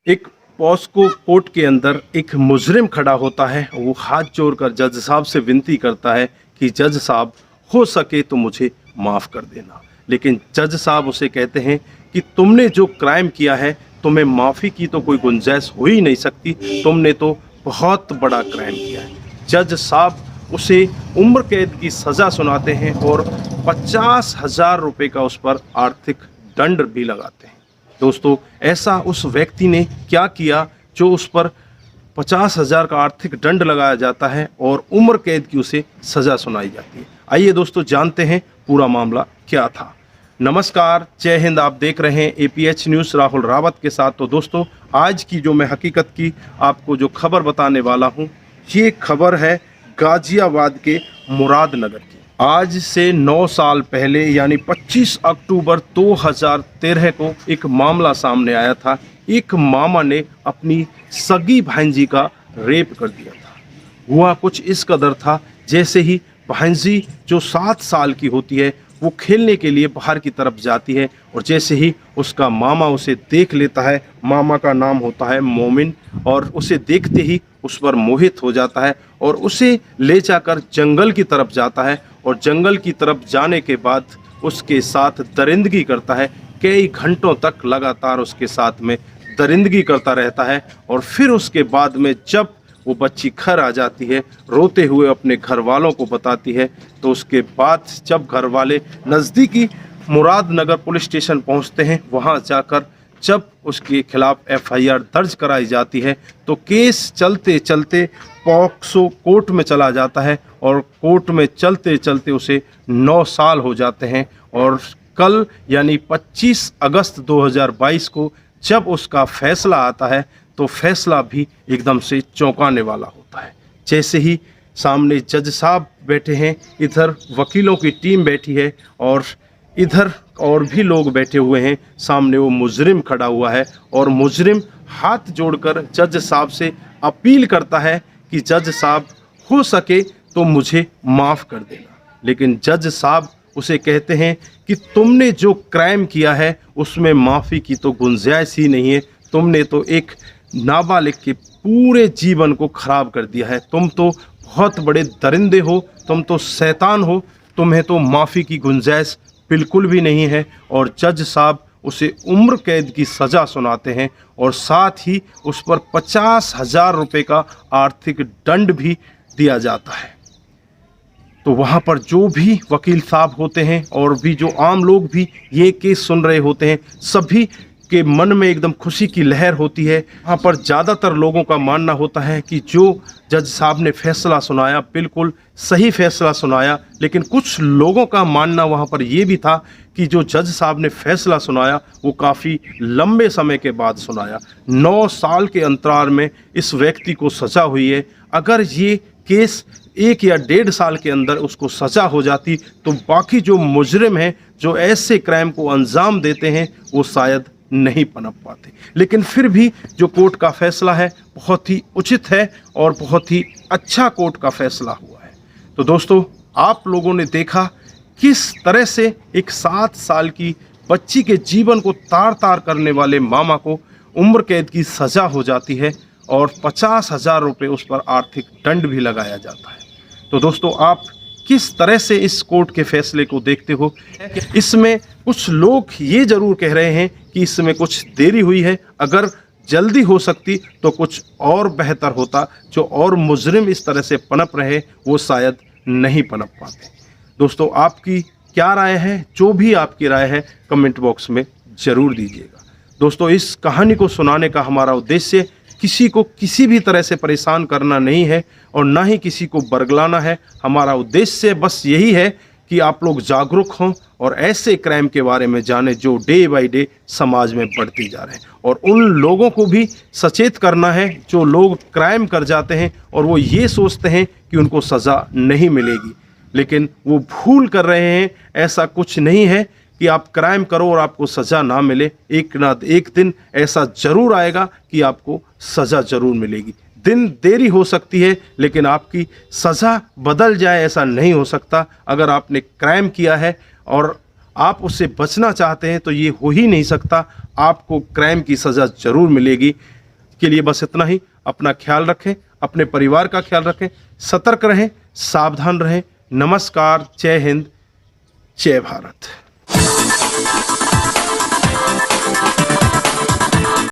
एक POCSO court के अंदर एक मुजरिम खड़ा होता है। वो हाथ जोड़कर जज साहब से विनती करता है कि जज साहब, हो सके तो मुझे माफ़ कर देना। लेकिन जज साहब उसे कहते हैं कि तुमने जो क्राइम किया है, तुम्हें माफ़ी की तो कोई गुंजाइश हो ही नहीं सकती, तुमने तो बहुत बड़ा क्राइम किया है। जज साहब उसे उम्र कैद की सज़ा सुनाते हैं और 50,000 रुपये का उस पर आर्थिक दंड भी लगाते हैं। दोस्तों, ऐसा उस व्यक्ति ने क्या किया जो उस पर 50,000 का आर्थिक दंड लगाया जाता है और उम्र कैद की उसे सज़ा सुनाई जाती है। आइए दोस्तों, जानते हैं पूरा मामला क्या था। नमस्कार, जय हिंद। आप देख रहे हैं APH न्यूज़ राहुल रावत के साथ। तो दोस्तों, आज की जो मैं हकीकत की आपको जो खबर बताने वाला हूँ, ये खबर है गाजियाबाद के मुरादनगर की। आज से 9 साल पहले यानी 25 अक्टूबर 2013 को एक मामला सामने आया था। एक मामा ने अपनी सगी भांजी का रेप कर दिया था। हुआ कुछ इस कदर था, जैसे ही भांजी जो 7 साल की होती है वो खेलने के लिए बाहर की तरफ जाती है और जैसे ही उसका मामा उसे देख लेता है, मामा का नाम होता है मोमिन, और उसे देखते ही उस पर मोहित हो जाता है और उसे ले जाकर जंगल की तरफ जाता है और जंगल की तरफ जाने के बाद उसके साथ दरिंदगी करता है। कई घंटों तक लगातार उसके साथ में दरिंदगी करता रहता है और फिर उसके बाद में जब वो बच्ची घर आ जाती है, रोते हुए अपने घर वालों को बताती है, तो उसके बाद जब घर वाले नज़दीकी मुरादनगर पुलिस स्टेशन पहुंचते हैं, वहां जाकर जब उसके खिलाफ FIR दर्ज कराई जाती है तो केस चलते चलते पॉक्सो कोर्ट में चला जाता है और कोर्ट में चलते चलते उसे 9 साल हो जाते हैं। और कल यानी 25 अगस्त 2022 को जब उसका फैसला आता है तो फैसला भी एकदम से चौंकाने वाला होता है। जैसे ही सामने जज साहब बैठे हैं, इधर वकीलों की टीम बैठी है और इधर और भी लोग बैठे हुए हैं। सामने वो मुजरिम खड़ा हुआ है और मुजरिम हाथ जोड़कर जज साहब से अपील करता है कि जज साहब, हो सके तो मुझे माफ़ कर देना। लेकिन जज साहब उसे कहते हैं कि तुमने जो क्राइम किया है उसमें माफ़ी की तो गुंजाइश ही नहीं है। तुमने तो एक नाबालिग के पूरे जीवन को खराब कर दिया है। तुम तो बहुत बड़े दरिंदे हो, तुम तो शैतान हो, तुम्हें तो माफ़ी की गुंजाइश बिल्कुल भी नहीं है। और जज साहब उसे उम्र कैद की सज़ा सुनाते हैं और साथ ही उस पर 50,000 रुपये का आर्थिक दंड भी दिया जाता है। तो वहाँ पर जो भी वकील साहब होते हैं और भी जो आम लोग भी ये केस सुन रहे होते हैं, सभी के मन में एकदम खुशी की लहर होती है। वहाँ पर ज़्यादातर लोगों का मानना होता है कि जो जज साहब ने फैसला सुनाया बिल्कुल सही फैसला सुनाया। लेकिन कुछ लोगों का मानना वहाँ पर ये भी था कि जो जज साहब ने फैसला सुनाया वो काफ़ी लंबे समय के बाद सुनाया। 9 साल के अंतराल में इस व्यक्ति को सज़ा हुई है। अगर ये केस 1 या 1.5 साल के अंदर उसको सज़ा हो जाती तो बाकी जो मुजरिम हैं, जो ऐसे क्राइम को अंजाम देते हैं, वो शायद नहीं पनप पाते। लेकिन फिर भी जो कोर्ट का फैसला है बहुत ही उचित है और बहुत ही अच्छा कोर्ट का फैसला हुआ है। तो दोस्तों, आप लोगों ने देखा किस तरह से एक 7 साल की बच्ची के जीवन को तार तार करने वाले मामा को उम्र कैद की सज़ा हो जाती है और 50,000 रुपये उस पर आर्थिक दंड भी लगाया जाता है। तो दोस्तों, आप किस तरह से इस कोर्ट के फैसले को देखते हो? इसमें कुछ लोग ये ज़रूर कह रहे हैं कि इसमें कुछ देरी हुई है, अगर जल्दी हो सकती तो कुछ और बेहतर होता। जो और मुजरिम इस तरह से पनप रहे वो शायद नहीं पनप पाते। दोस्तों, आपकी क्या राय है? जो भी आपकी राय है कमेंट बॉक्स में ज़रूर दीजिएगा। दोस्तों, इस कहानी को सुनाने का हमारा उद्देश्य किसी को किसी भी तरह से परेशान करना नहीं है और ना ही किसी को बरगलाना है। हमारा उद्देश्य बस यही है कि आप लोग जागरूक हों और ऐसे क्राइम के बारे में जानें जो डे बाय डे समाज में बढ़ते जा रहे हैं। और उन लोगों को भी सचेत करना है जो लोग क्राइम कर जाते हैं और वो ये सोचते हैं कि उनको सज़ा नहीं मिलेगी, लेकिन वो भूल कर रहे हैं। ऐसा कुछ नहीं है कि आप क्राइम करो और आपको सज़ा ना मिले। एक ना एक दिन ऐसा ज़रूर आएगा कि आपको सज़ा ज़रूर मिलेगी। दिन देरी हो सकती है लेकिन आपकी सज़ा बदल जाए ऐसा नहीं हो सकता। अगर आपने क्राइम किया है और आप उससे बचना चाहते हैं तो ये हो ही नहीं सकता, आपको क्राइम की सज़ा ज़रूर मिलेगी। के लिए बस इतना ही। अपना ख्याल रखें, अपने परिवार का ख्याल रखें, सतर्क रहें, सावधान रहें। नमस्कार, जय हिंद, जय भारत।